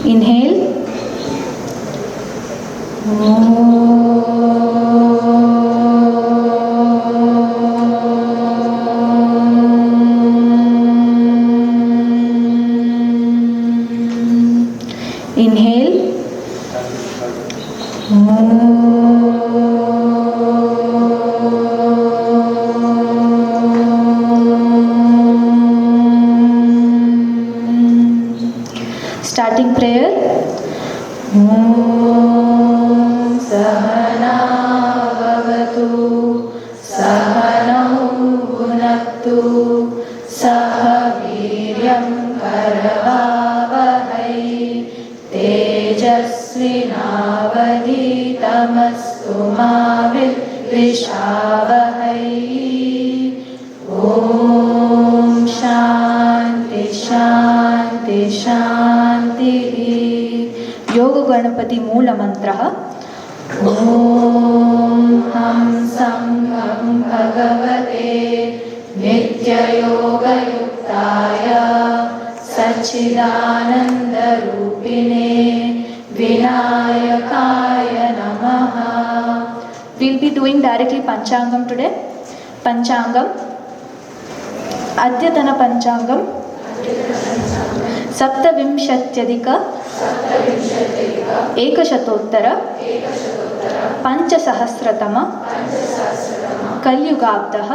Inhale. Inhale. Starting prayer. Om Sahana Bhavatu Sahanau Bhunaktu Saha Viryam Karavavahai Tejasvinavaditamastu ma Vidvishavahai. Om Shanti Shanti Shanti. योग गणपति मूल मंत्र ओम हम संघं भगवते नित्य योग युक्ताय सच्चिदानंद रूपिणे विनायकाय नमः. We'll be doing directly Panchangam today. Panchangam. Adyatana Panchangam. सप्तविंशत्यधिक एकशतोत्तर पंचसहस्रतम कलियुगाब्दः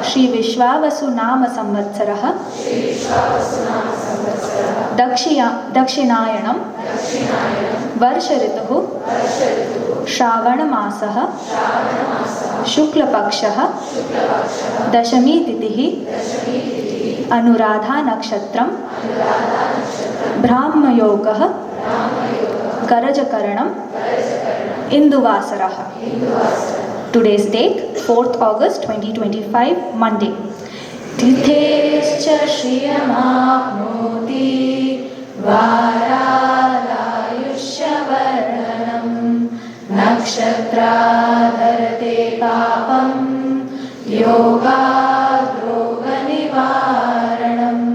Shri Vishvavasu नाम संवत्सरः दक्षिणायनं वर्ष ऋतुः श्रावणमासः शुक्लपक्षः दशमी तिथिः Anuradha नक्षत्रम ब्राह्मयोगः करजकरणम इंदुवासरः. Today's date 4th August 2025 Monday. तिथेश्च श्रियमाप्नोति वारालायुष्यवर्धनम् नक्षत्राधरते पापं योगाद्रोगनिवारणम्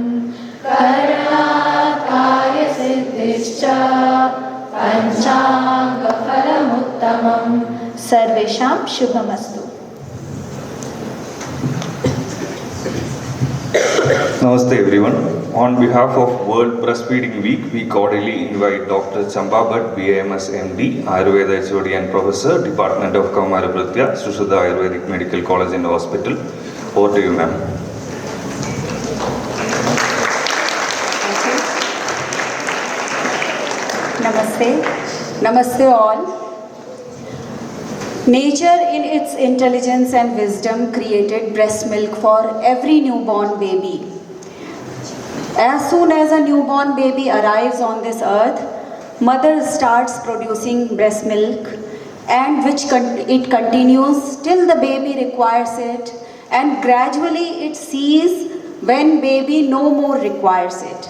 करणात् कार्यसिद्धिश्च पंचांगफलमुत्तमम्. सर्वेषां शुभमस्तु. Namaste everyone. On behalf of World Breastfeeding Week, we cordially invite Dr. Chamba Bhatt, BAMS MD, Ayurveda HOD and Professor, Department of Kaumarabhritya, Shrishudha Ayurvedic Medical College and Hospital. Over to you, ma'am. Namaste. Namaste all. Nature in its intelligence and wisdom created breast milk for every newborn baby. As soon as a newborn baby arrives on this earth, mother starts producing breast milk, and it continues till the baby requires it, and gradually it ceases when baby no more requires it.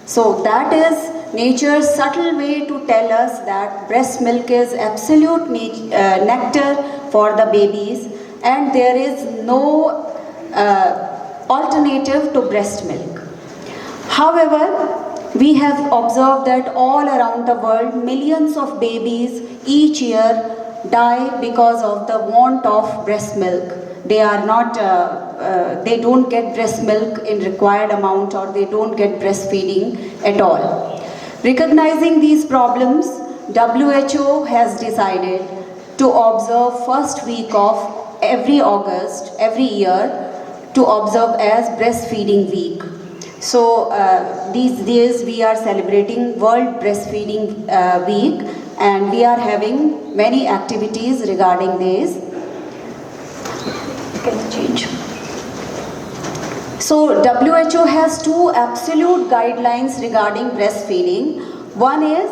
So that is nature's subtle way to tell us that breast milk is absolute nectar for the babies, and there is no alternative to breast milk. However, we have observed that all around the world, millions of babies each year die because of the want of breast milk. They are not, they don't get breast milk in required amount, or they don't get breastfeeding at all. Recognizing these problems, WHO has decided to observe first week of every August, every year, to observe as Breastfeeding Week. So these days we are celebrating World Breastfeeding Week, and we are having many activities regarding this. Can you change? So WHO has two absolute guidelines regarding breastfeeding. One is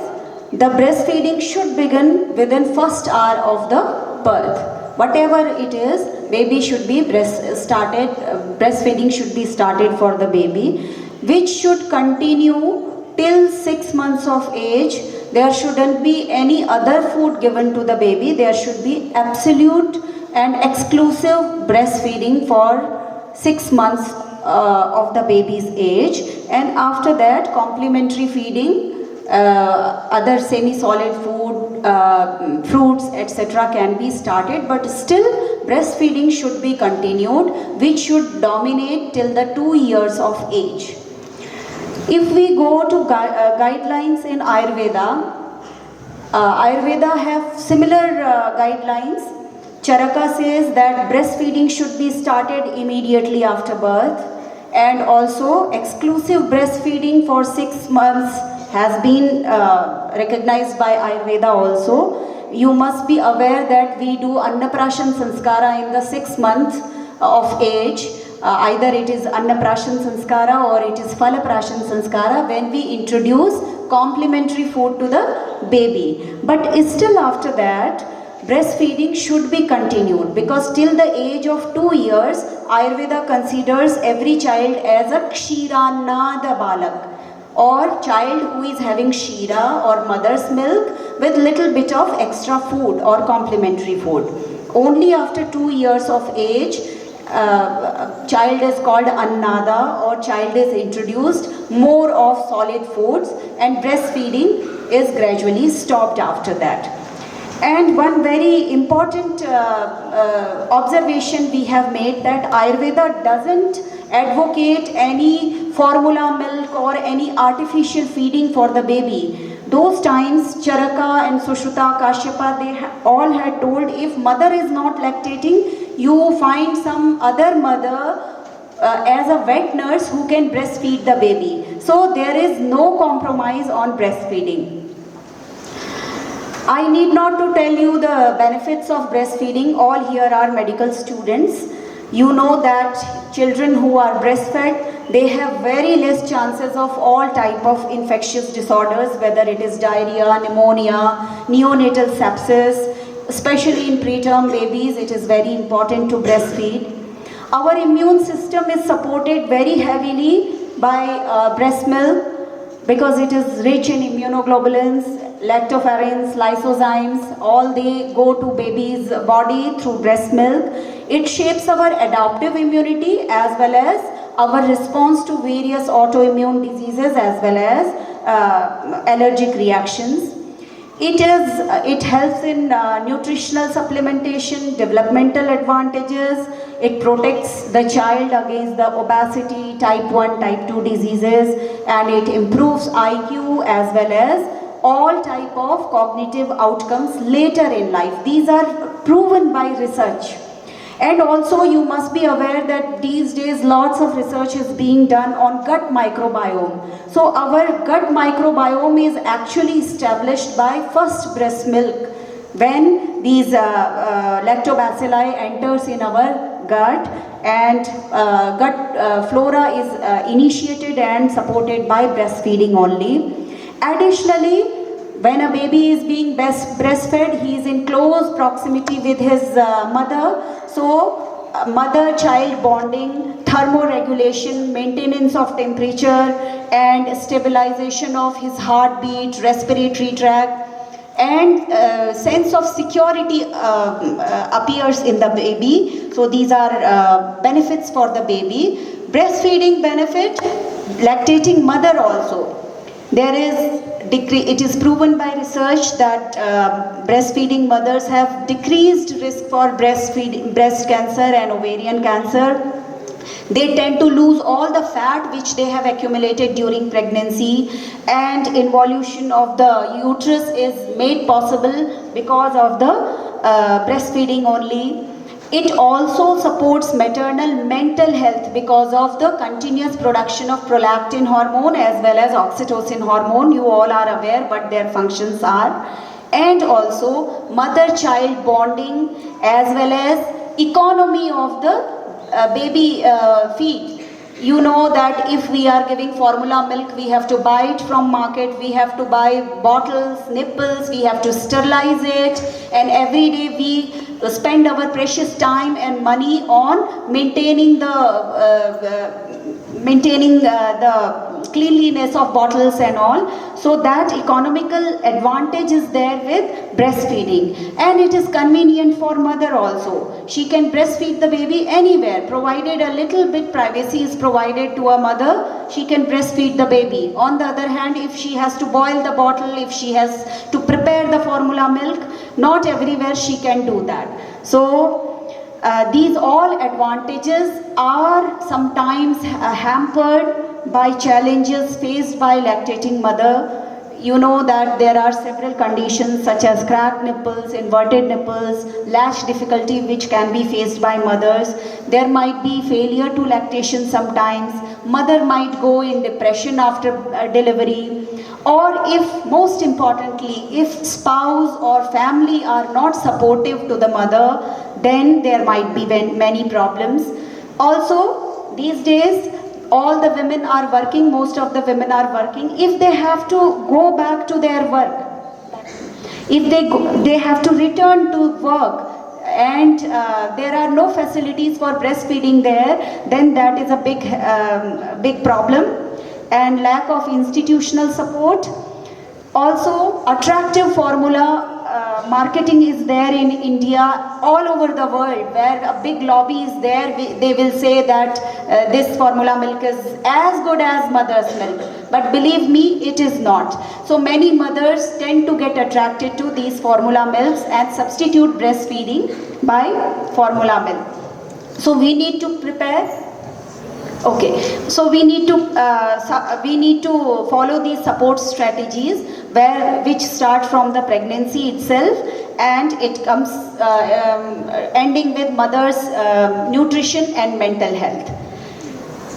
the breastfeeding should begin within first hour of the birth. Whatever it is, baby should be breastfeeding should be started for the baby, which should continue till 6 months of age, there shouldn't be any other food given to the baby. There should be absolute and exclusive breastfeeding for 6 months of the baby's age, and after that complementary feeding, other semi-solid food, fruits, etc. can be started, but still breastfeeding should be continued, which should dominate till the 2 years of age. If we go to guidelines in Ayurveda, Ayurveda have similar guidelines. Charaka says that breastfeeding should be started immediately after birth, and also exclusive breastfeeding for 6 months has been recognized by Ayurveda also. You must be aware that we do Annaprashan Sanskara in the 6th month of age. Either it is Annaprashan Sanskara or it is Phalaprashan Sanskara, when we introduce complementary food to the baby. But still after that, breastfeeding should be continued, because till the age of 2 years, Ayurveda considers every child as a Kshiranada Balak, or child who is having Shira or mother's milk with little bit of extra food or complementary food. Only after 2 years of age, child is called Annada, or child is introduced more of solid foods, and breastfeeding is gradually stopped after that. And one very important observation we have made, that Ayurveda doesn't advocate any formula milk or any artificial feeding for the baby. Those times Charaka and Sushruta, Kashyapa, they all had told, if mother is not lactating, you find some other mother as a wet nurse who can breastfeed the baby. So there is no compromise on breastfeeding. I need not to tell you the benefits of breastfeeding. All here are medical students. You know that children who are breastfed, they have very less chances of all type of infectious disorders, whether it is diarrhea, pneumonia, neonatal sepsis. Especially in preterm babies, it is very important to breastfeed. Our immune system is supported very heavily by breast milk, because it is rich in immunoglobulins, lactoferrins, lysozymes. All they go to baby's body through breast milk. It shapes our adaptive immunity as well as our response to various autoimmune diseases as well as allergic reactions. It helps in nutritional supplementation, developmental advantages. It protects the child against the obesity, type 1, type 2 diseases, and it improves IQ as well as all type of cognitive outcomes later in life. These are proven by research. And also you must be aware that these days lots of research is being done on gut microbiome. So our gut microbiome is actually established by first breast milk, when these lactobacilli enters in our gut, and gut flora is initiated and supported by breastfeeding only. Additionally, when a baby is being breastfed, he is in close proximity with his mother. So, mother-child bonding, thermoregulation, maintenance of temperature, and stabilization of his heartbeat, respiratory tract, and sense of security appears in the baby. So, these are benefits for the baby. Breastfeeding benefit, lactating mother also. It is proven by research that breastfeeding mothers have decreased risk for breast cancer and ovarian cancer. They tend to lose all the fat which they have accumulated during pregnancy, and involution of the uterus is made possible because of the breastfeeding only. It also supports maternal mental health because of the continuous production of prolactin hormone as well as oxytocin hormone. You all are aware what their functions are. And also mother-child bonding as well as economy of the baby feed. You know that if we are giving formula milk, we have to buy it from market, we have to buy bottles, nipples, we have to sterilize it, and every day we spend our precious time and money on maintaining the cleanliness of bottles and all. So that economical advantage is there with breastfeeding, and it is convenient for mother also. She can breastfeed the baby anywhere, provided a little bit privacy is provided to a mother. She can breastfeed the baby. On the other hand, if she has to boil the bottle, if she has to prepare the formula milk, not everywhere she can do that. So these all advantages are sometimes hampered by challenges faced by lactating mother. You know that there are several conditions such as cracked nipples, inverted nipples, latch difficulty which can be faced by mothers. There might be failure to lactation sometimes. Mother might go in depression after delivery. Or if, most importantly, if spouse or family are not supportive to the mother, then there might be many problems. Also, these days, all the women are working, most of the women are working. If they have to go back to their work, if they have to return to work, and there are no facilities for breastfeeding there, then that is a big problem. And lack of institutional support. Also, attractive formula marketing is there in India, all over the world, where a big lobby is there. They will say that this formula milk is as good as mother's milk. But believe me, it is not. So many mothers tend to get attracted to these formula milks and substitute breastfeeding by formula milk. So we need to prepare. Okay, so we need to follow these support strategies which start from the pregnancy itself, and it comes ending with mother's nutrition and mental health.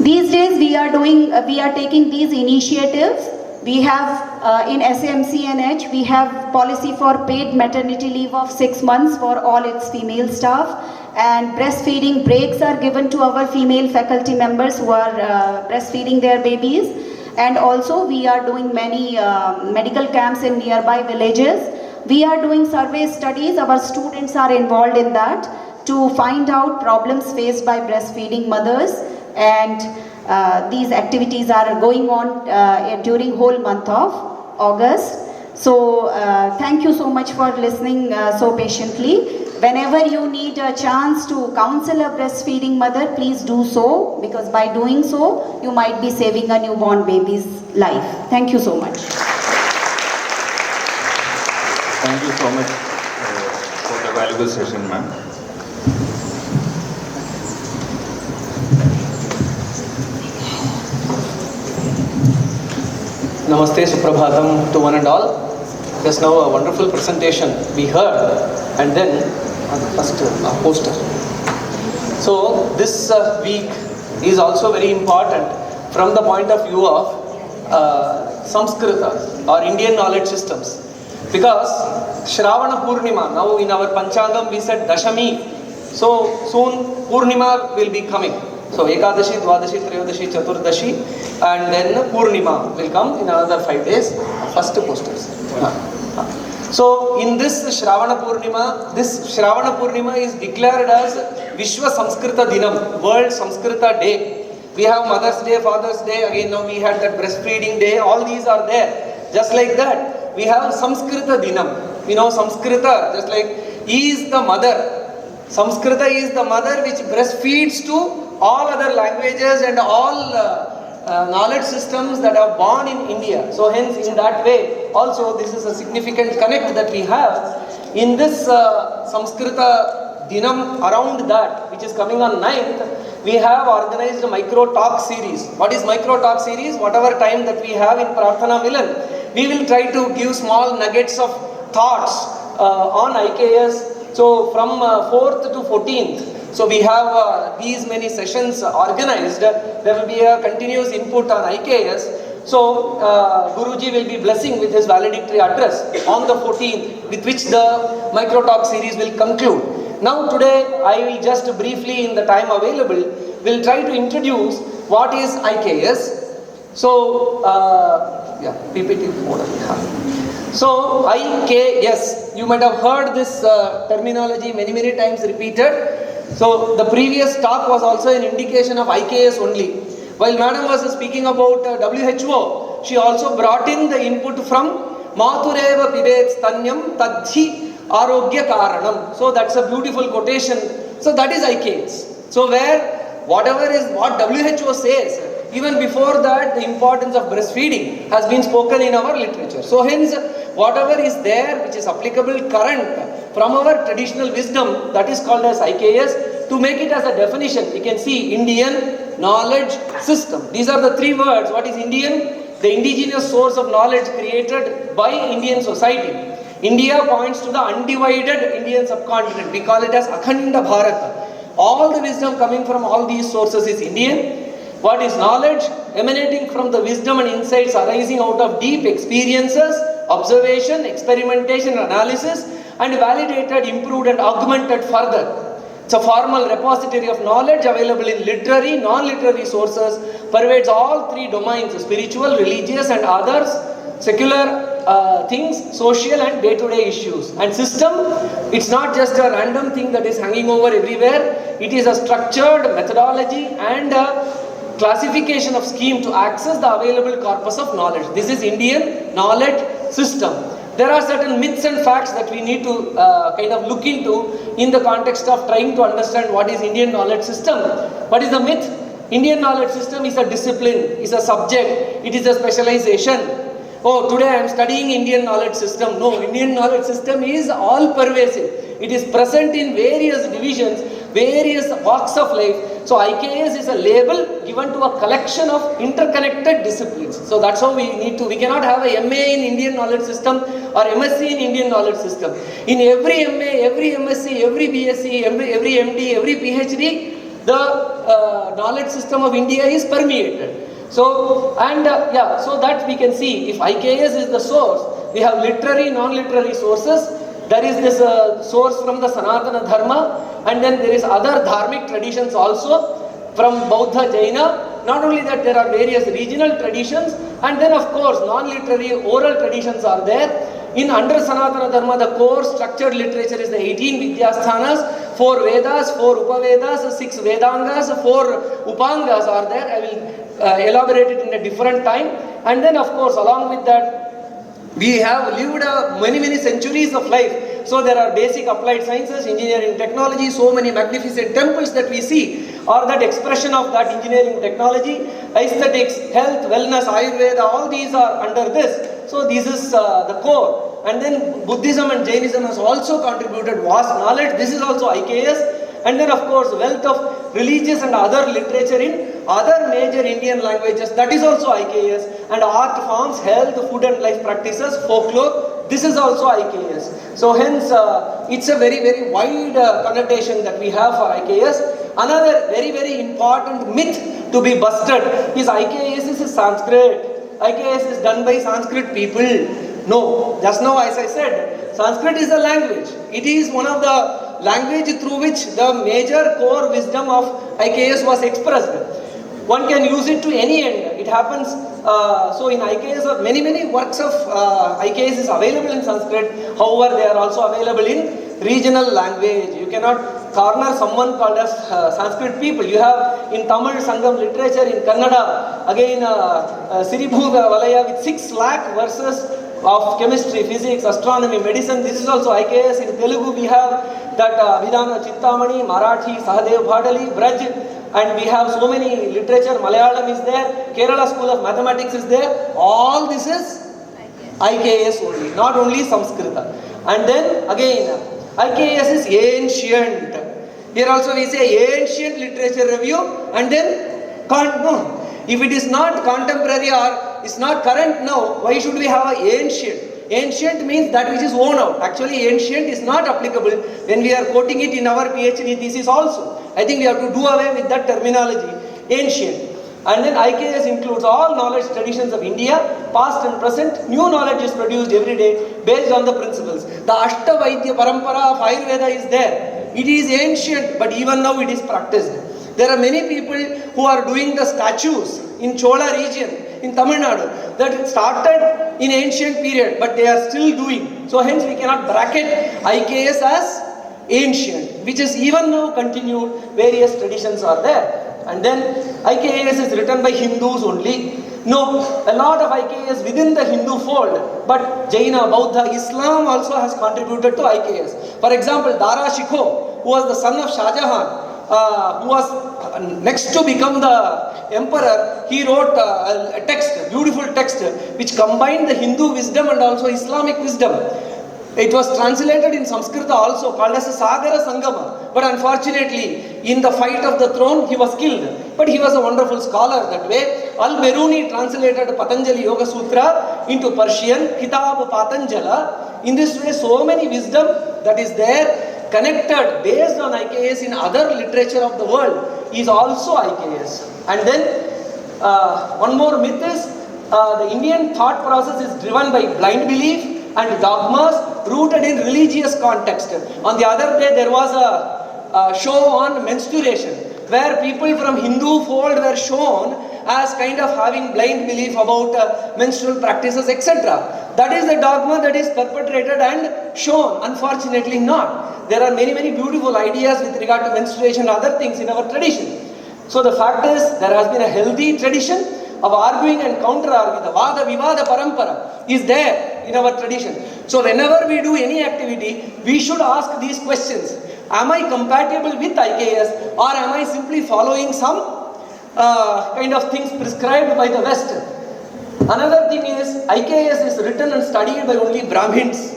These days we are taking these initiatives. We have in SAMCNH we have policy for paid maternity leave of 6 months for all its female staff, and breastfeeding breaks are given to our female faculty members who are breastfeeding their babies. And also we are doing many medical camps in nearby villages. We are doing survey studies. Our students are involved in that to find out problems faced by breastfeeding mothers, and these activities are going on during whole month of August. So thank you so much for listening so patiently. Whenever you need a chance to counsel a breastfeeding mother, please do so, because by doing so, you might be saving a newborn baby's life. Thank you so much. Thank you so much for the valuable session, ma'am. Namaste, Suprabhatam to one and all. Just now a wonderful presentation we heard, and then first poster. So this week is also very important from the point of view of Samskrita or Indian knowledge systems, because Shravana Purnima, now in our Panchangam we said Dashami, so soon Purnima will be coming. So Ekadashi, Dwadashi, Trayadashi, Chaturdashi, and then Purnima will come in another 5 days. First posters. So in this Shravana Purnima is declared as Vishwa Samskrita Dinam, World Samskrita Day. We have Mother's Day, Father's Day, again now we had that breastfeeding day, all these are there. Just like that, we have Samskrita Dinam. You know, Samskrita, just like, is the mother. Samskrita is the mother which breastfeeds to all other languages and all knowledge systems that are born in India. So hence in that way also this is a significant connect that we have. In this Samskrita Dinam, around that, which is coming on 9th, we have organized a micro talk series. What is micro talk series? Whatever time that we have in Prarthana Milan, we will try to give small nuggets of thoughts on IKS. So from 4th to 14th, so we have these many sessions organized. There will be a continuous input on IKS. So Guruji will be blessing with his valedictory address on the 14th, with which the micro talk series will conclude. Now today I will just briefly, in the time available, will try to introduce what is IKS. So PPT model. So IKS, you might have heard this terminology many times repeated. So the previous talk was also an indication of IKS only. While Madam was speaking about WHO, she also brought in the input from Matureva Pibet Stanyam Tadhi Arogya Karanam. So that's a beautiful quotation. So that is IKS. So where whatever is what WHO says, even before that the importance of breastfeeding has been spoken in our literature. So hence whatever is there which is applicable current from our traditional wisdom, that is called as IKS. To make it as a definition, we can see Indian knowledge system. These are the three words. What is Indian? The indigenous source of knowledge created by Indian society. India points to the undivided Indian subcontinent. We call it as Akhanda Bharata. All the wisdom coming from all these sources is Indian. What is knowledge? Emanating from the wisdom and insights arising out of deep experiences, observation, experimentation, analysis, and validated, improved and augmented further. It's a formal repository of knowledge available in literary, non-literary sources, pervades all three domains, spiritual, religious and others, secular things, social and day-to-day issues. And system, it's not just a random thing that is hanging over everywhere. It is a structured methodology and a classification of scheme to access the available corpus of knowledge. This is Indian knowledge system. There are certain myths and facts that we need to kind of look into in the context of trying to understand what is Indian knowledge system. What is the myth? Indian knowledge system is a discipline, is a subject, it is a specialization. Oh, today I am studying Indian knowledge system. No, Indian knowledge system is all pervasive. It is present in various divisions, various walks of life. So IKS is a label given to a collection of interconnected disciplines. So that's how we cannot have a MA in Indian knowledge system or MSc in Indian knowledge system. In every MA, every MSc, every BSc, every MD, every PhD, the knowledge system of India is permeated. So, so that we can see if IKS is the source, we have literary, non-literary sources. There is this source from the Sanatana Dharma, and then there is other dharmic traditions also from Buddha, Jaina. Not only that, there are various regional traditions, and then of course non-literary oral traditions are there. In under Sanatana Dharma, the core structured literature is the 18 Vidyasthanas, 4 Vedas, 4 Upavedas, 6 Vedangas, 4 Upangas are there. I will elaborate it in a different time. And then of course along with that, we have lived many centuries of life. So there are basic applied sciences, engineering, technology, so many magnificent temples that we see are that expression of that engineering technology, aesthetics, health, wellness, Ayurveda, all these are under this. So this is the core. And then Buddhism and Jainism has also contributed vast knowledge. This is also IKS. And then of course wealth of religious and other literature in other major Indian languages, that is also IKS. And art forms, health, food and life practices, folklore, this is also IKS. So hence it's a very wide connotation that we have for IKS. Another very important myth to be busted is IKS is Sanskrit. IKS is done by Sanskrit people. No, just now as I said, Sanskrit is a language. It is one of the language through which the major core wisdom of IKS was expressed. One can use it to any end. It happens, so in IKS, many works of IKS is available in Sanskrit. However, they are also available in regional language. You cannot corner someone called as Sanskrit people. You have in Tamil Sangam literature, in Kannada, again Siribhu Valaya with 6 lakh verses of chemistry, physics, astronomy, medicine. This is also IKS. In Telugu we have that Abhidhana Chintamani, Marathi, Sahadev Bhadali, Braj, and we have so many literature. Malayalam is there, Kerala School of Mathematics is there. All this is IKS only, not only Samskrita. And then again, IKS is ancient. Here also we say ancient literature review, and then no. If it is not contemporary or is not current now, why should we have an ancient? Ancient means that which is worn out. Actually, ancient is not applicable when we are quoting it in our PhD thesis also. I think we have to do away with that terminology, ancient. And then IKS includes all knowledge traditions of India, past and present. New knowledge is produced every day based on the principles. The Ashtavaidya Parampara of Ayurveda is there. It is ancient, but even now it is practiced. There are many people who are doing the statues in Chola region, in Tamil Nadu, that started in ancient period, but they are still doing. So hence we cannot bracket IKS as ancient, which is even now continued. Various traditions are there. And then IKAS is written by Hindus only. No, a lot of IKAS within the Hindu fold, but Jaina, Buddha, Islam also has contributed to IKAS. For example, Dara Shikoh, who was the son of Shah Jahan, who was next to become the emperor, he wrote a text, beautiful text, which combined the Hindu wisdom and also Islamic wisdom. It was translated in Sanskrit also, called as Sagara Sangama. But unfortunately, in the fight of the throne, he was killed. But he was a wonderful scholar that way. Al-Biruni translated Patanjali Yoga Sutra into Persian, Kitab Patanjala. In this way, so many wisdom that is there, connected, based on IKAS in other literature of the world, is also IKAS. And then, one more myth is, the Indian thought process is driven by blind belief and dogmas rooted in religious context. On the other day, there was a show on menstruation, where people from Hindu fold were shown as kind of having blind belief about menstrual practices, etc. That is the dogma that is perpetrated and shown. Unfortunately not. There are many beautiful ideas with regard to menstruation and other things in our tradition. So the fact is, there has been a healthy tradition of arguing and counter-arguing. The Vada Vivada Parampara is there in our tradition. So whenever we do any activity, we should ask these questions. Am I compatible with IKAS, or am I simply following some kind of things prescribed by the West? Another thing is, IKAS is written and studied by only Brahmins.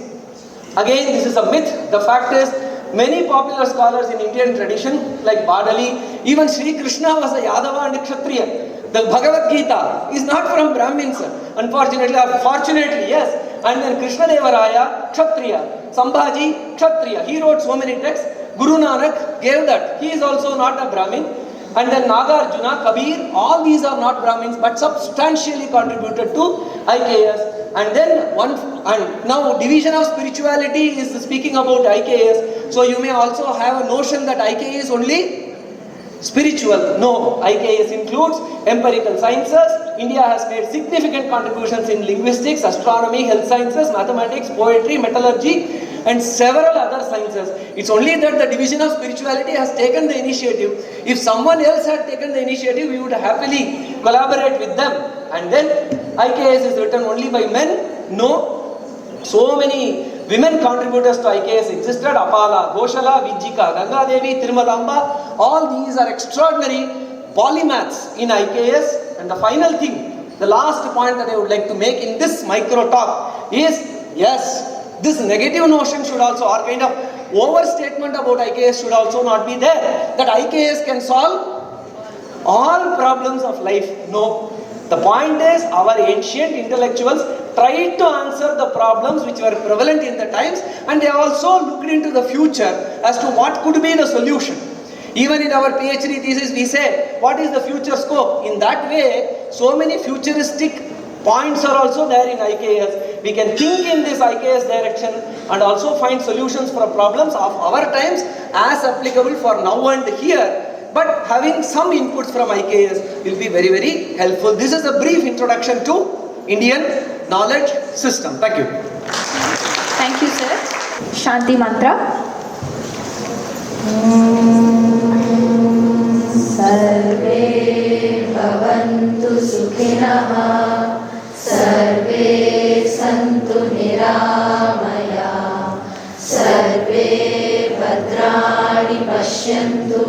Again, this is a myth. The fact is, many popular scholars in Indian tradition, like Badali, even Sri Krishna was a Yadava and a Kshatriya. The Bhagavad Gita is not from Brahmins, unfortunately, or fortunately, yes. And then Krishna Devaraya, Kshatriya. Sambhaji, Kshatriya. He wrote so many texts. Guru Nanak gave that. He is also not a Brahmin. And then Nagarjuna, Kabir, all these are not Brahmins, but substantially contributed to IKAS. And then now division of spirituality is speaking about IKAS. So you may also have a notion that IKAS is only spiritual. No, IKAS includes empirical sciences. India has made significant contributions in linguistics, astronomy, health sciences, mathematics, poetry, metallurgy, and several other sciences. It's only that the division of spirituality has taken the initiative. If someone else had taken the initiative, we would happily collaborate with them. And then IKAS is written only by men? No. So many women contributors to IKAS existed. Apala, Goshala, Vijjika, Ganga Devi, Tirumalamba. All these are extraordinary polymaths in IKAS. And the final thing, the last point that I would like to make in this micro talk is, yes, this negative notion should also, or kind of overstatement about IKAS should also not be there. That IKAS can solve all problems of life. No. The point is, our ancient intellectuals tried to answer the problems which were prevalent in the times, and they also looked into the future as to what could be the solution. Even in our PhD thesis, we say, what is the future scope? In that way, so many futuristic points are also there in IKAS. We can think in this IKAS direction and also find solutions for problems of our times as applicable for now and here. But having some inputs from IKAS will be very helpful. This is a brief introduction to Indian knowledge system. Thank you. Thank you, sir. Shanti mantra. सर्वे भवन्तु सुखिनः सर्वे सन्तु निरामयाः सर्वे भद्राणि पश्यन्तु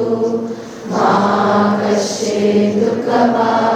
मा कश्चित् दुःखभाग्